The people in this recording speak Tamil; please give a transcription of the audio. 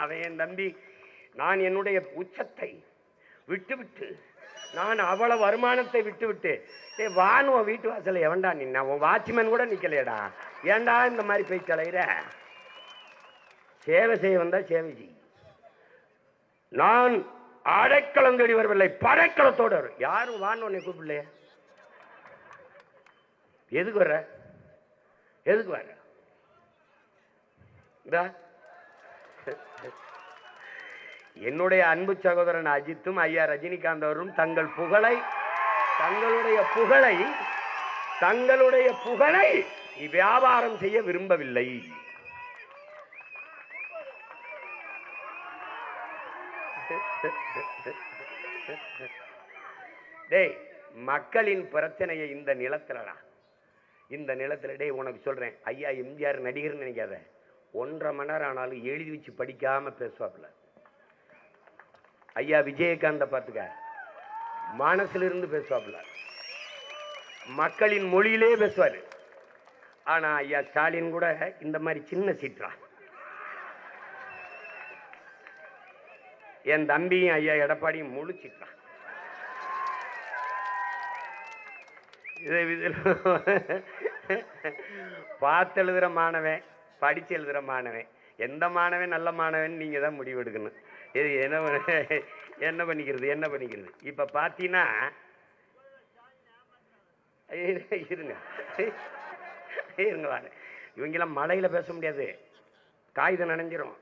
அவன் என் தம்பி. நான் என்னுடைய உச்சத்தை விட்டுவிட்டு, நான் அவ்வளவு வருமானத்தை விட்டுவிட்டு, வானுவ வீட்டு வாசல எவன்டா நின்னா? உன் வாட்ச்மேன் கூட நிக்கலையடா. ஏண்டா இந்த மாதிரி போய் தலையிற? சேவை செய்ய வந்தா சேவை செய். நான் அடைக்கலம் தேடி வரவில்லை, படைக்கலத்தோடு வரும். யாரும் வான்னு உன்னை கூப்பிடலையே. எதுக்கு வர? எதுக்கு வர? என்னுடைய அன்பு சகோதரன் அஜித்தும் ஐயா ரஜினிகாந்த் அவரும் தங்களுடைய புகழை வியாபாரம் செய்ய விரும்பவில்லை. டேய், மக்களின் பிரச்சனையை இந்த நிலத்துலடா, இந்த நிலத்துல. டேய், உனக்கு சொல்றேன், ஐயா எம்ஜிஆர் நடிகர்னு நினைக்காத. 1.5 மணி நேரம் ஆனாலும் எழுதி வச்சு படிக்காம பேசுவாப்புல. ஐயா விஜயகாந்த பார்த்துக்க, மனசுல இருந்து பேசுவாப்புல, மக்களின் மொழியிலே பேசுவாரு. ஆனா ஐயா ஸ்டாலின் கூட இந்த மாதிரி சின்ன சீற்றா. என் தம்பியும் ஐயா எடப்பாடியும் முழு சீற்றா. பார்த்து எழுதுற மாணவன், படிச்சு எழுதுற மாணவன், எந்த மாணவன் நல்ல மாணவன் நீங்க தான் முடிவு எடுக்கணும். இது என்ன பண்ணிக்கிறது? இப்ப பாத்தீங்கன்னா இருங்க இவங்கெல்லாம் மழையில பேச முடியாது, காகிதம் நனைஞ்சிரும்.